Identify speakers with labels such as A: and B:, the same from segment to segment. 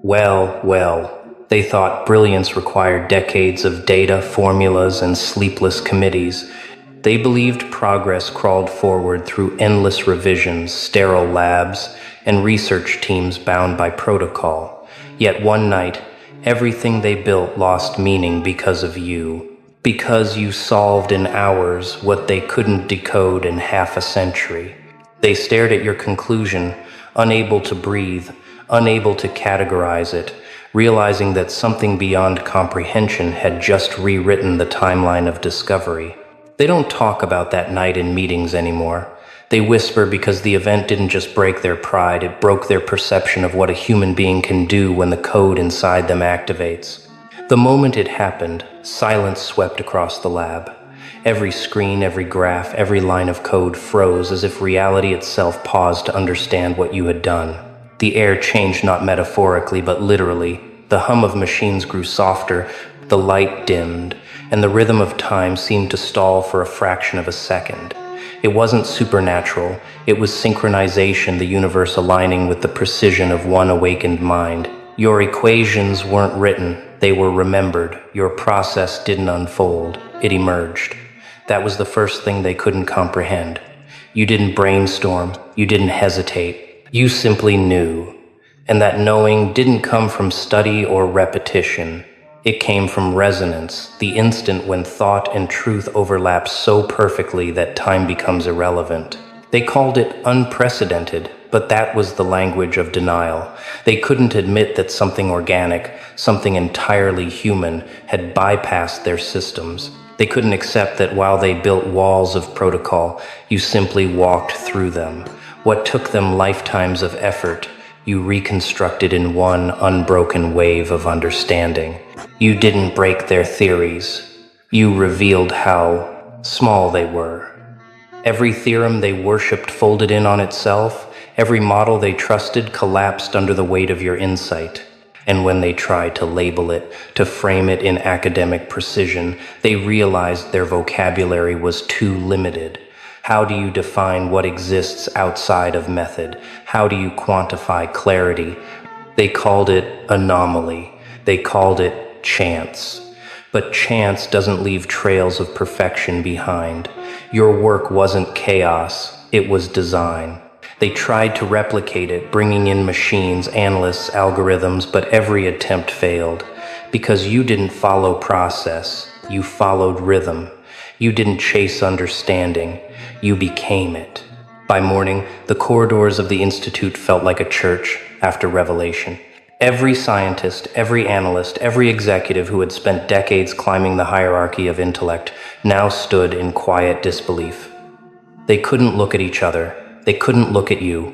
A: They thought brilliance required decades of data, formulas, and sleepless committees. They believed progress crawled forward through endless revisions, sterile labs, and research teams bound by protocol. Yet one night, everything they built lost meaning because of you. Because you solved in hours what they couldn't decode in half a century. They stared at your conclusion, unable to breathe, unable to categorize it, realizing that something beyond comprehension had just rewritten the timeline of discovery. They don't talk about that night in meetings anymore. They whisper because the event didn't just break their pride, it broke their perception of what a human being can do when the code inside them activates. The moment it happened, silence swept across the lab. Every screen, every graph, every line of code froze as if reality itself paused to understand what you had done. The air changed not metaphorically but literally. The hum of machines grew softer, the light dimmed, and the rhythm of time seemed to stall for a fraction of a second. It wasn't supernatural, it was synchronization, the universe aligning with the precision of one awakened mind. Your equations weren't written, they were remembered. Your process didn't unfold, it emerged. That was the first thing they couldn't comprehend. You didn't brainstorm, you didn't hesitate. You simply knew, and that knowing didn't come from study or repetition. It came from resonance, the instant when thought and truth overlap so perfectly that time becomes irrelevant. They called it unprecedented, but that was the language of denial. They couldn't admit that something organic, something entirely human, had bypassed their systems. They couldn't accept that while they built walls of protocol, you simply walked through them. What took them lifetimes of effort, you reconstructed in one unbroken wave of understanding. You didn't break their theories. You revealed how small they were. Every theorem they worshipped folded in on itself. Every model they trusted collapsed under the weight of your insight. And when they tried to label it, to frame it in academic precision, they realized their vocabulary was too limited. How do you define what exists outside of method? How do you quantify clarity? They called it anomaly. They called it chance. But chance doesn't leave trails of perfection behind. Your work wasn't chaos, it was design. They tried to replicate it, bringing in machines, analysts, algorithms, but every attempt failed. Because you didn't follow process, you followed rhythm. You didn't chase understanding, you became it. By morning, the corridors of the Institute felt like a church after revelation. Every scientist, every analyst, every executive who had spent decades climbing the hierarchy of intellect now stood in quiet disbelief. They couldn't look at each other, they couldn't look at you,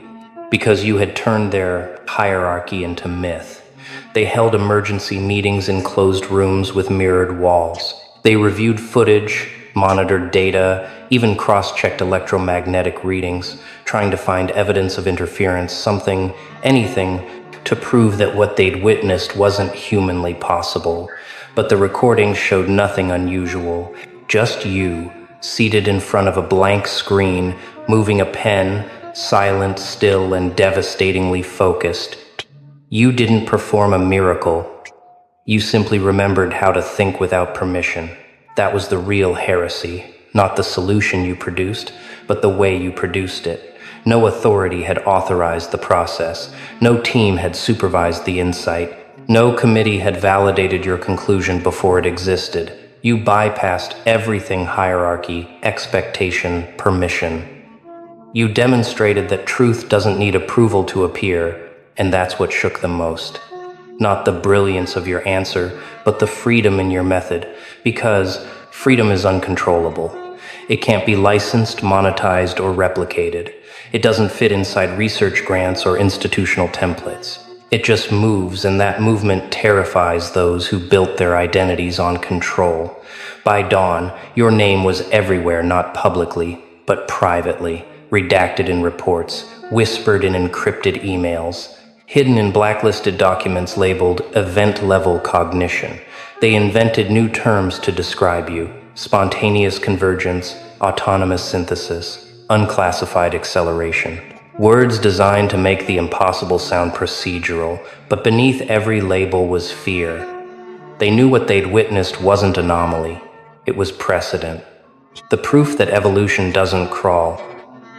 A: because you had turned their hierarchy into myth. They held emergency meetings in closed rooms with mirrored walls. They reviewed footage, monitored data, even cross-checked electromagnetic readings, trying to find evidence of interference, something, anything, to prove that what they'd witnessed wasn't humanly possible. But the recordings showed nothing unusual, just you, seated in front of a blank screen, moving a pen, silent, still, and devastatingly focused. You didn't perform a miracle. You simply remembered how to think without permission. That was the real heresy, not the solution you produced, but the way you produced it. No authority had authorized the process. No team had supervised the insight. No committee had validated your conclusion before it existed. You bypassed everything hierarchy, expectation, permission. You demonstrated that truth doesn't need approval to appear, and that's what shook them most. Not the brilliance of your answer, but the freedom in your method, because freedom is uncontrollable. It can't be licensed, monetized, or replicated. It doesn't fit inside research grants or institutional templates. It just moves, and that movement terrifies those who built their identities on control. By dawn, your name was everywhere, not publicly, but privately, redacted in reports, whispered in encrypted emails, hidden in blacklisted documents labeled event-level cognition. They invented new terms to describe you: spontaneous convergence, autonomous synthesis, unclassified acceleration. Words designed to make the impossible sound procedural, but beneath every label was fear. They knew what they'd witnessed wasn't anomaly, it was precedent. The proof that evolution doesn't crawl,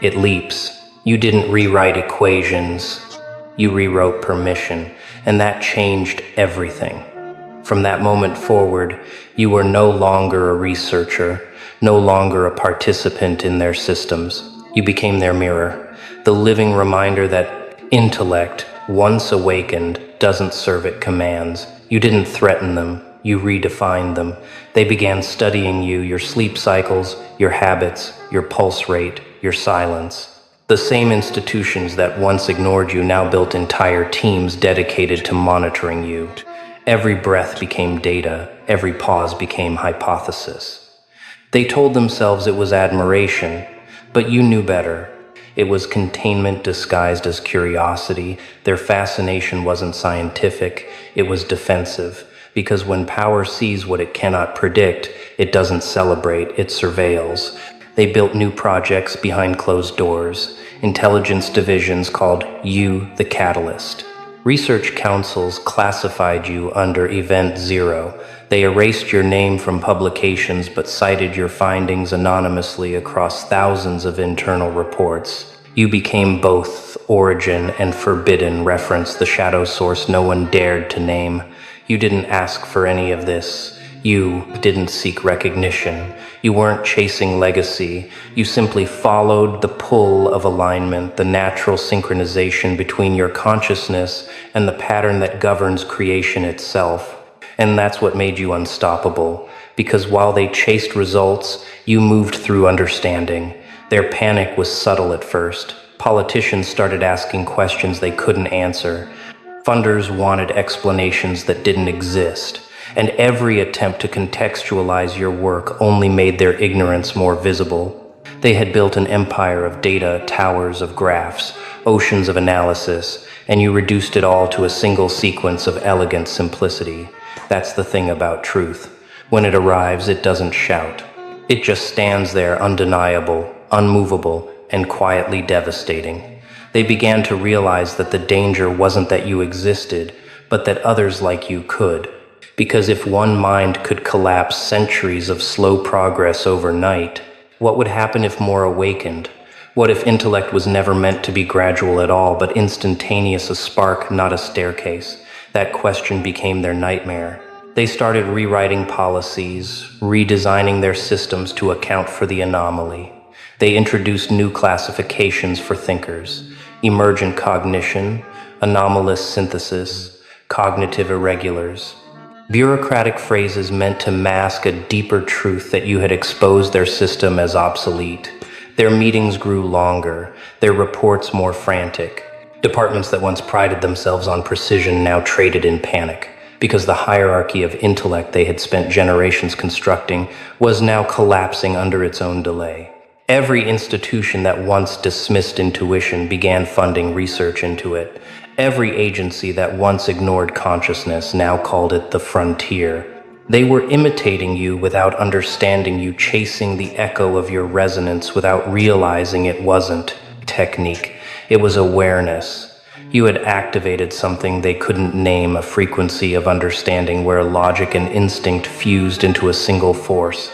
A: it leaps. You didn't rewrite equations, you rewrote permission, and that changed everything. From that moment forward, you were no longer a researcher, no longer a participant in their systems. You became their mirror, the living reminder that intellect, once awakened, doesn't serve at commands. You didn't threaten them, you redefined them. They began studying you, your sleep cycles, your habits, your pulse rate, your silence. The same institutions that once ignored you now built entire teams dedicated to monitoring you. Every breath became data, every pause became hypothesis. They told themselves it was admiration, but you knew better. It was containment disguised as curiosity. Their fascination wasn't scientific, it was defensive. Because when power sees what it cannot predict, it doesn't celebrate, it surveils. They built new projects behind closed doors, intelligence divisions called you the catalyst. Research councils classified you under Event Zero. They erased your name from publications but cited your findings anonymously across thousands of internal reports. You became both origin and forbidden reference, the shadow source no one dared to name. You didn't ask for any of this. You didn't seek recognition. You weren't chasing legacy. You simply followed the pull of alignment, the natural synchronization between your consciousness and the pattern that governs creation itself. And that's what made you unstoppable. Because while they chased results, you moved through understanding. Their panic was subtle at first. Politicians started asking questions they couldn't answer. Funders wanted explanations that didn't exist. And every attempt to contextualize your work only made their ignorance more visible. They had built an empire of data, towers of graphs, oceans of analysis, and you reduced it all to a single sequence of elegant simplicity. That's the thing about truth. When it arrives, it doesn't shout. It just stands there undeniable, unmovable, and quietly devastating. They began to realize that the danger wasn't that you existed, but that others like you could. Because if one mind could collapse centuries of slow progress overnight, what would happen if more awakened? What if intellect was never meant to be gradual at all, but instantaneous, a spark, not a staircase? That question became their nightmare. They started rewriting policies, redesigning their systems to account for the anomaly. They introduced new classifications for thinkers: emergent cognition, anomalous synthesis, cognitive irregulars. Bureaucratic phrases meant to mask a deeper truth that you had exposed their system as obsolete. Their meetings grew longer, their reports more frantic. Departments that once prided themselves on precision now traded in panic, because the hierarchy of intellect they had spent generations constructing was now collapsing under its own delay. Every institution that once dismissed intuition began funding research into it. Every agency that once ignored consciousness now called it the frontier. They were imitating you without understanding you, chasing the echo of your resonance without realizing it wasn't technique. It was awareness. You had activated something they couldn't name, a frequency of understanding where logic and instinct fused into a single force.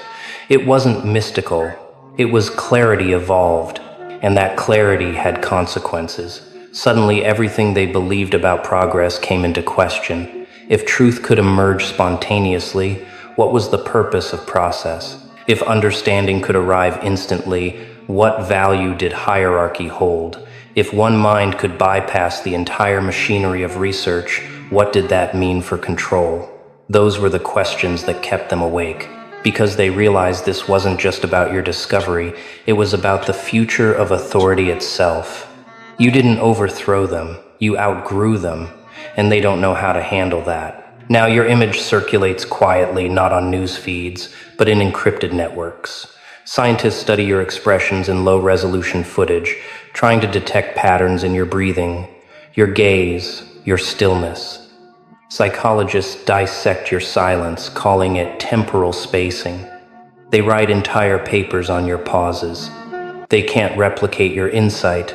A: It wasn't mystical. It was clarity evolved, and that clarity had consequences. Suddenly, everything they believed about progress came into question. If truth could emerge spontaneously, what was the purpose of process? If understanding could arrive instantly, what value did hierarchy hold? If one mind could bypass the entire machinery of research, what did that mean for control? Those were the questions that kept them awake. Because they realized this wasn't just about your discovery, it was about the future of authority itself. You didn't overthrow them, you outgrew them, and they don't know how to handle that. Now your image circulates quietly, not on news feeds, but in encrypted networks. Scientists study your expressions in low-resolution footage, trying to detect patterns in your breathing, your gaze, your stillness. Psychologists dissect your silence, calling it temporal spacing. They write entire papers on your pauses. They can't replicate your insight,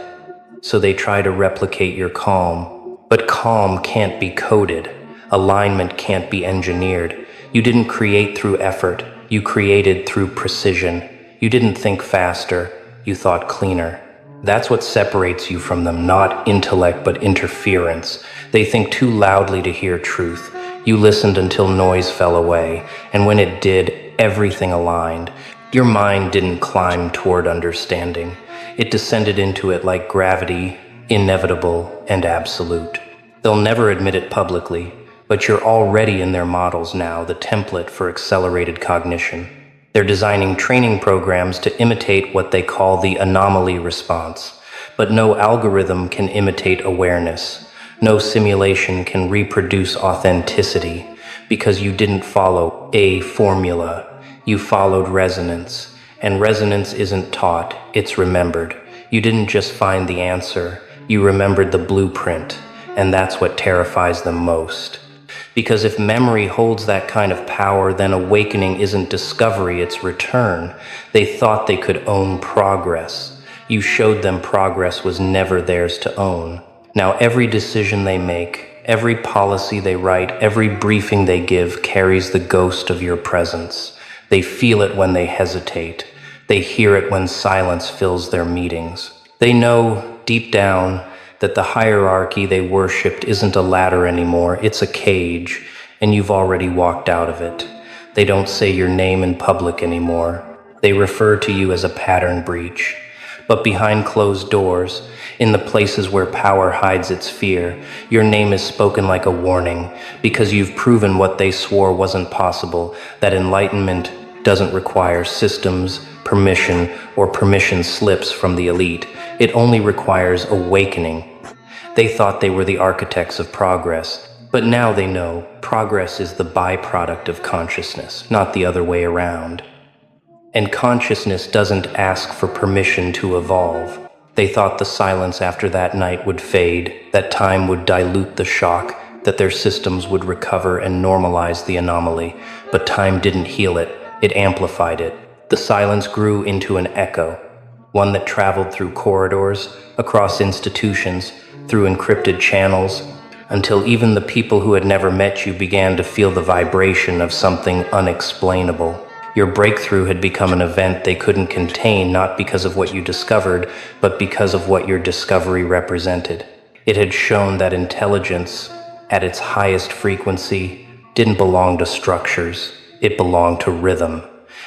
A: So they try to replicate your calm. But calm can't be coded. Alignment can't be engineered. You didn't create through effort. You created through precision. You didn't think faster. You thought cleaner. That's what separates you from them, not intellect but interference. They think too loudly to hear truth. You listened until noise fell away, and when it did, everything aligned. Your mind didn't climb toward understanding. It descended into it like gravity, inevitable and absolute. They'll never admit it publicly, but you're already in their models now, the template for accelerated cognition. They're designing training programs to imitate what they call the anomaly response. But no algorithm can imitate awareness. No simulation can reproduce authenticity, because you didn't follow a formula. You followed resonance. And resonance isn't taught, it's remembered. You didn't just find the answer, you remembered the blueprint. And that's what terrifies them most. Because if memory holds that kind of power, then awakening isn't discovery, it's return. They thought they could own progress. You showed them progress was never theirs to own. Now every decision they make, every policy they write, every briefing they give carries the ghost of your presence. They feel it when they hesitate. They hear it when silence fills their meetings. They know, deep down, that the hierarchy they worshipped isn't a ladder anymore, it's a cage, and you've already walked out of it. They don't say your name in public anymore. They refer to you as a pattern breach. But behind closed doors, in the places where power hides its fear, your name is spoken like a warning, because you've proven what they swore wasn't possible, that enlightenment doesn't require systems, permission, or permission slips from the elite. It only requires awakening. They thought they were the architects of progress, but now they know progress is the byproduct of consciousness, not the other way around. And consciousness doesn't ask for permission to evolve. They thought the silence after that night would fade, that time would dilute the shock, that their systems would recover and normalize the anomaly. But time didn't heal it, it amplified it. The silence grew into an echo, one that traveled through corridors, across institutions, through encrypted channels, until even the people who had never met you began to feel the vibration of something unexplainable. Your breakthrough had become an event they couldn't contain, not because of what you discovered, but because of what your discovery represented. It had shown that intelligence, at its highest frequency, didn't belong to structures, it belonged to rhythm.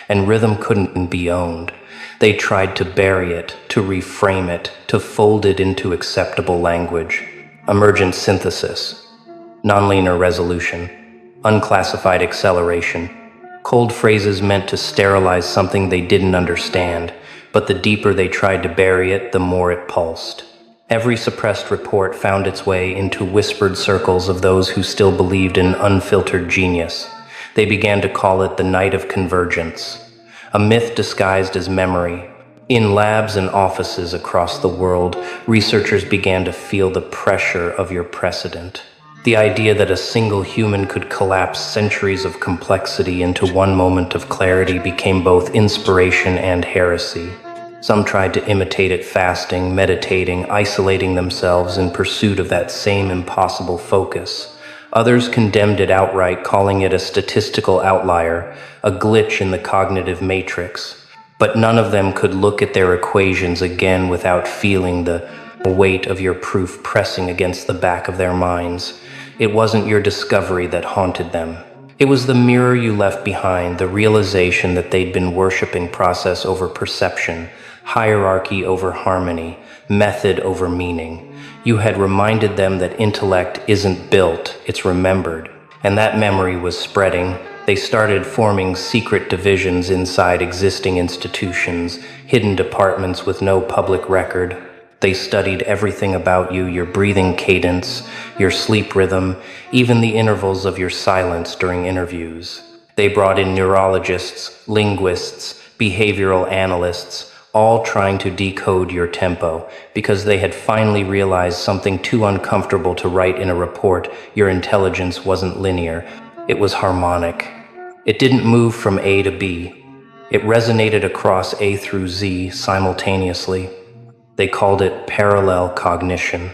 A: And rhythm couldn't be owned. They tried to bury it, to reframe it, to fold it into acceptable language. Emergent synthesis, nonlinear resolution, unclassified acceleration. Cold phrases meant to sterilize something they didn't understand, but the deeper they tried to bury it, the more it pulsed. Every suppressed report found its way into whispered circles of those who still believed in unfiltered genius. They began to call it the night of convergence, a myth disguised as memory. In labs and offices across the world, researchers began to feel the pressure of your precedent. The idea that a single human could collapse centuries of complexity into one moment of clarity became both inspiration and heresy. Some tried to imitate it fasting, meditating, isolating themselves in pursuit of that same impossible focus. Others condemned it outright, calling it a statistical outlier, a glitch in the cognitive matrix. But none of them could look at their equations again without feeling the weight of your proof pressing against the back of their minds. It wasn't your discovery that haunted them. It was the mirror you left behind, the realization that they'd been worshiping process over perception, hierarchy over harmony, method over meaning. You had reminded them that intellect isn't built, it's remembered. And that memory was spreading. They started forming secret divisions inside existing institutions, hidden departments with no public record. They studied everything about you, your breathing cadence, your sleep rhythm, even the intervals of your silence during interviews. They brought in neurologists, linguists, behavioral analysts, all trying to decode your tempo, because they had finally realized something too uncomfortable to write in a report. Your intelligence wasn't linear, it was harmonic. It didn't move from A to B. It resonated across A through Z simultaneously. They called it parallel cognition.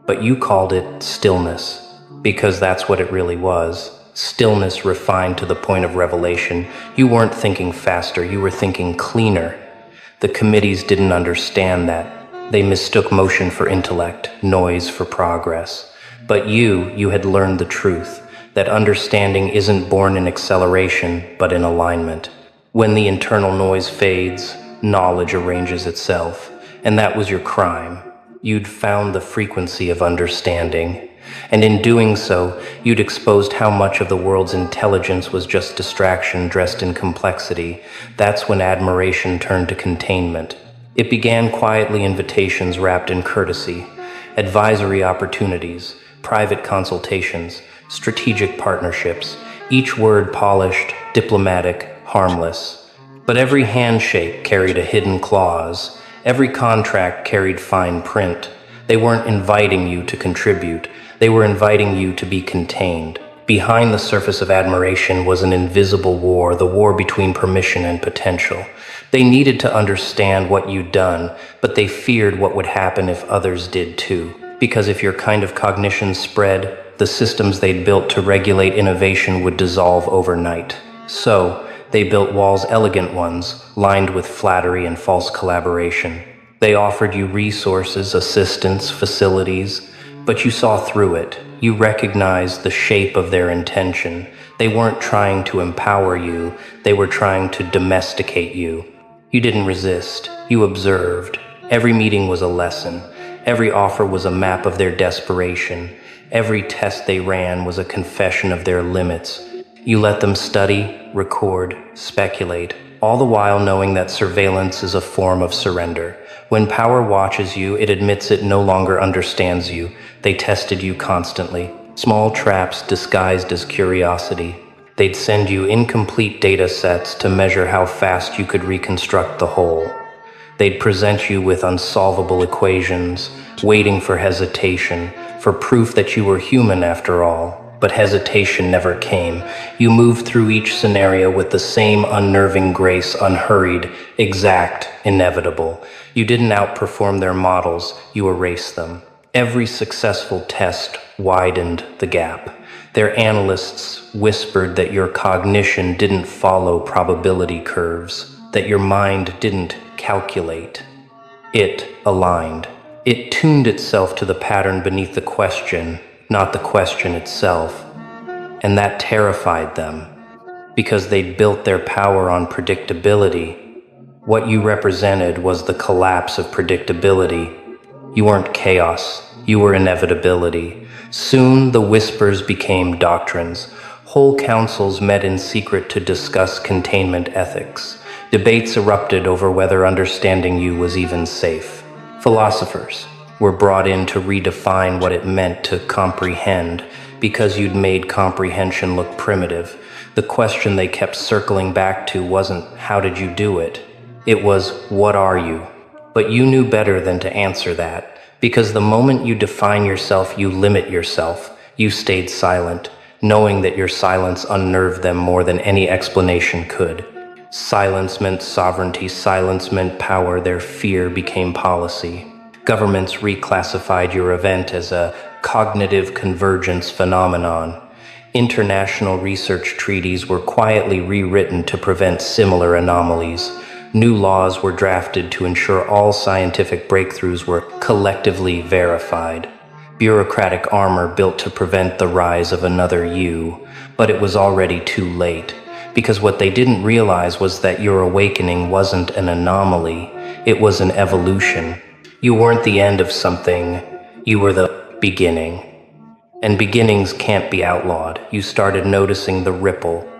A: But you called it stillness, because that's what it really was. Stillness refined to the point of revelation. You weren't thinking faster, you were thinking cleaner. The committees didn't understand that. They mistook motion for intellect, noise for progress. But you had learned the truth, that understanding isn't born in acceleration, but in alignment. When the internal noise fades, knowledge arranges itself. And that was your crime. You'd found the frequency of understanding. And in doing so, you'd exposed how much of the world's intelligence was just distraction dressed in complexity. That's when admiration turned to containment. It began quietly, invitations wrapped in courtesy, advisory opportunities, private consultations, strategic partnerships, each word polished, diplomatic, harmless. But every handshake carried a hidden clause. Every contract carried fine print. They weren't inviting you to contribute. They were inviting you to be contained. Behind the surface of admiration was an invisible war, the war between permission and potential. They needed to understand what you'd done, but they feared what would happen if others did too. Because if your kind of cognition spread, the systems they'd built to regulate innovation would dissolve overnight. So, they built walls, elegant ones, lined with flattery and false collaboration. They offered you resources, assistance, facilities, but you saw through it. You recognized the shape of their intention. They weren't trying to empower you, they were trying to domesticate you. You didn't resist, you observed. Every meeting was a lesson. Every offer was a map of their desperation. Every test they ran was a confession of their limits. You let them study, record, speculate, all the while knowing that surveillance is a form of surrender. When power watches you, it admits it no longer understands you. They tested you constantly. Small traps disguised as curiosity. They'd send you incomplete data sets to measure how fast you could reconstruct the whole. They'd present you with unsolvable equations, waiting for hesitation, for proof that you were human after all. But hesitation never came. You moved through each scenario with the same unnerving grace, unhurried, exact, inevitable. You didn't outperform their models, you erased them. Every successful test widened the gap. Their analysts whispered that your cognition didn't follow probability curves, that your mind didn't calculate. It aligned. It tuned itself to the pattern beneath the question, not the question itself. And that terrified them, because they'd built their power on predictability. What you represented was the collapse of predictability. You weren't chaos, you were inevitability. Soon the whispers became doctrines. Whole councils met in secret to discuss containment ethics. Debates erupted over whether understanding you was even safe. Philosophers were brought in to redefine what it meant to comprehend, because you'd made comprehension look primitive. The question they kept circling back to wasn't, how did you do it? It was, what are you? But you knew better than to answer that, because the moment you define yourself, you limit yourself. You stayed silent, knowing that your silence unnerved them more than any explanation could. Silence meant sovereignty, silence meant power, their fear became policy. Governments reclassified your event as a cognitive convergence phenomenon. International research treaties were quietly rewritten to prevent similar anomalies. New laws were drafted to ensure all scientific breakthroughs were collectively verified. Bureaucratic armor built to prevent the rise of another you, but it was already too late. Because what they didn't realize was that your awakening wasn't an anomaly, it was an evolution. You weren't the end of something, you were the beginning. And beginnings can't be outlawed. You started noticing the ripple.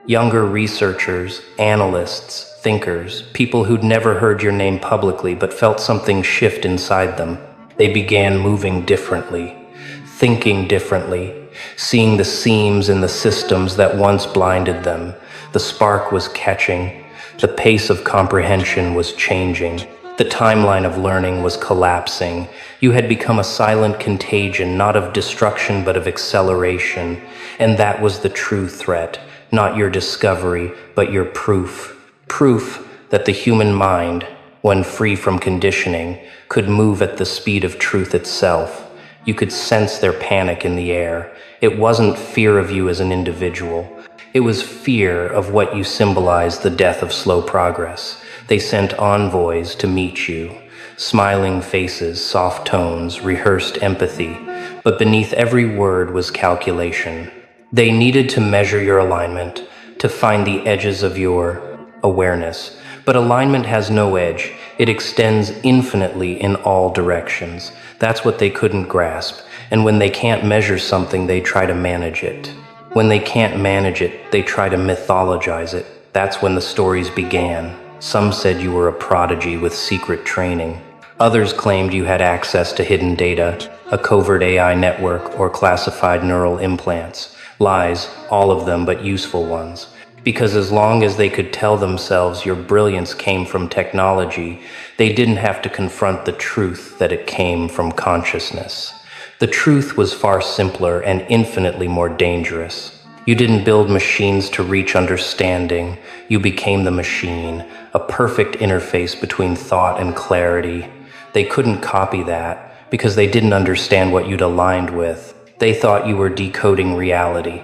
A: Younger researchers, analysts, thinkers, people who'd never heard your name publicly but felt something shift inside them. They began moving differently, thinking differently, seeing the seams in the systems that once blinded them. The spark was catching. The pace of comprehension was changing. The timeline of learning was collapsing. You had become a silent contagion, not of destruction but of acceleration. And that was the true threat, not your discovery, but your proof. Proof that the human mind, when free from conditioning, could move at the speed of truth itself. You could sense their panic in the air. It wasn't fear of you as an individual. It was fear of what you symbolized, the death of slow progress. They sent envoys to meet you. Smiling faces, soft tones, rehearsed empathy. But beneath every word was calculation. They needed to measure your alignment, to find the edges of your awareness. But alignment has no edge. It extends infinitely in all directions. That's what they couldn't grasp. And when they can't measure something, they try to manage it. When they can't manage it, they try to mythologize it. That's when the stories began. Some said you were a prodigy with secret training. Others claimed you had access to hidden data, a covert AI network, or classified neural implants. Lies, all of them but useful ones. Because as long as they could tell themselves your brilliance came from technology, they didn't have to confront the truth that it came from consciousness. The truth was far simpler and infinitely more dangerous. You didn't build machines to reach understanding. You became the machine, a perfect interface between thought and clarity. They couldn't copy that because they didn't understand what you'd aligned with. They thought you were decoding reality,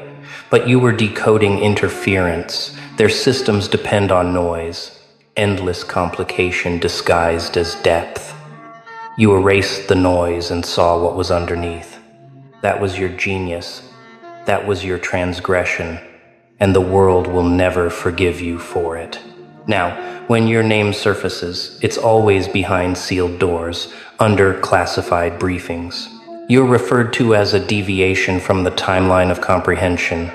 A: but you were decoding interference. Their systems depend on noise, endless complication disguised as depth. You erased the noise and saw what was underneath. That was your genius. That was your transgression, and the world will never forgive you for it. Now, when your name surfaces, it's always behind sealed doors, under classified briefings. You're referred to as a deviation from the timeline of comprehension,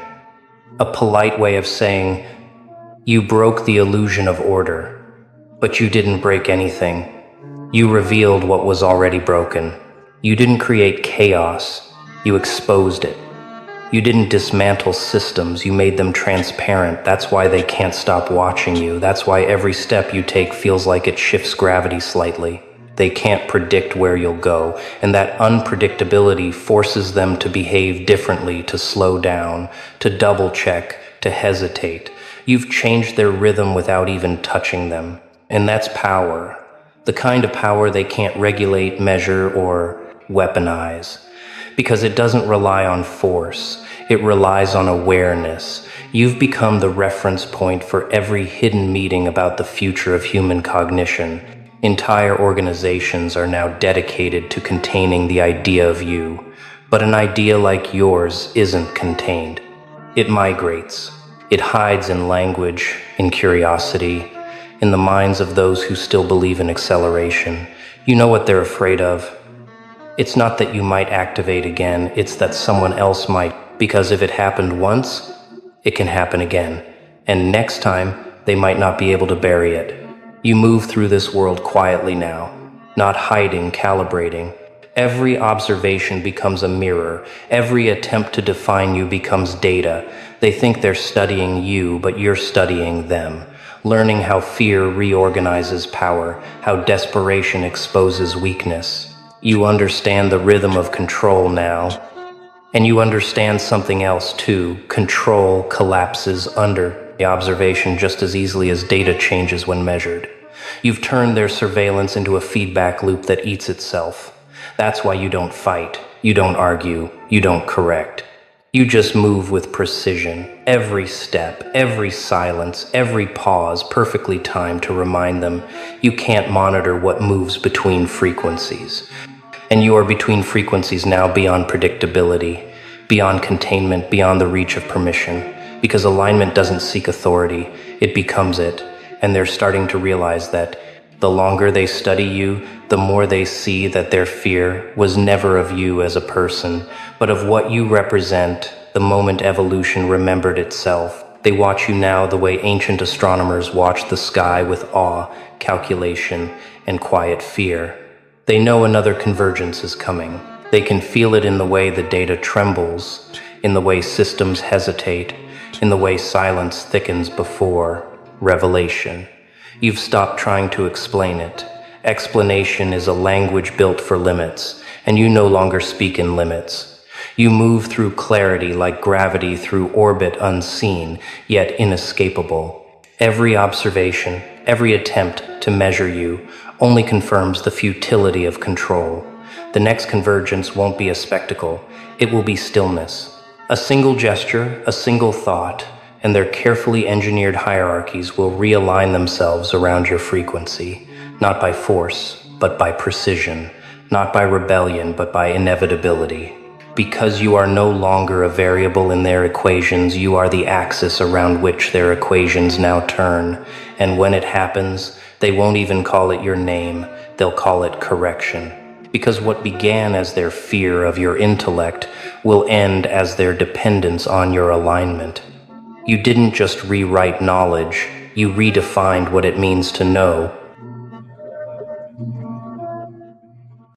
A: a polite way of saying, you broke the illusion of order, but you didn't break anything. You revealed what was already broken. You didn't create chaos, you exposed it. You didn't dismantle systems, you made them transparent. That's why they can't stop watching you. That's why every step you take feels like it shifts gravity slightly. They can't predict where you'll go, and that unpredictability forces them to behave differently, to slow down, to double-check, to hesitate. You've changed their rhythm without even touching them. And that's power. The kind of power they can't regulate, measure, or weaponize. Because it doesn't rely on force, it relies on awareness. You've become the reference point for every hidden meeting about the future of human cognition. Entire organizations are now dedicated to containing the idea of you. But an idea like yours isn't contained. It migrates. It hides in language, in curiosity, in the minds of those who still believe in acceleration. You know what they're afraid of? It's not that you might activate again, it's that someone else might, because if it happened once, it can happen again. And next time, they might not be able to bury it. You move through this world quietly now, not hiding, calibrating. Every observation becomes a mirror. Every attempt to define you becomes data. They think they're studying you, but you're studying them. Learning how fear reorganizes power, how desperation exposes weakness. You understand the rhythm of control now. And you understand something else too. Control collapses under the observation just as easily as data changes when measured. You've turned their surveillance into a feedback loop that eats itself. That's why you don't fight, you don't argue, you don't correct. You just move with precision. Every step, every silence, every pause perfectly timed to remind them you can't monitor what moves between frequencies. And you are between frequencies now beyond predictability, beyond containment, beyond the reach of permission. Because alignment doesn't seek authority, it becomes it. And they're starting to realize that the longer they study you, the more they see that their fear was never of you as a person, but of what you represent the moment evolution remembered itself. They watch you now the way ancient astronomers watched the sky with awe, calculation, and quiet fear. They know another convergence is coming. They can feel it in the way the data trembles, in the way systems hesitate, in the way silence thickens before revelation. You've stopped trying to explain it. Explanation is a language built for limits, and you no longer speak in limits. You move through clarity like gravity through orbit unseen, yet inescapable. Every observation, every attempt to measure you only confirms the futility of control. The next convergence won't be a spectacle, it will be stillness. A single gesture, a single thought, and their carefully engineered hierarchies will realign themselves around your frequency, not by force, but by precision, not by rebellion, but by inevitability. Because you are no longer a variable in their equations, you are the axis around which their equations now turn, and when it happens, they won't even call it your name, they'll call it correction. Because what began as their fear of your intellect will end as their dependence on your alignment. You didn't just rewrite knowledge, you redefined what it means to know,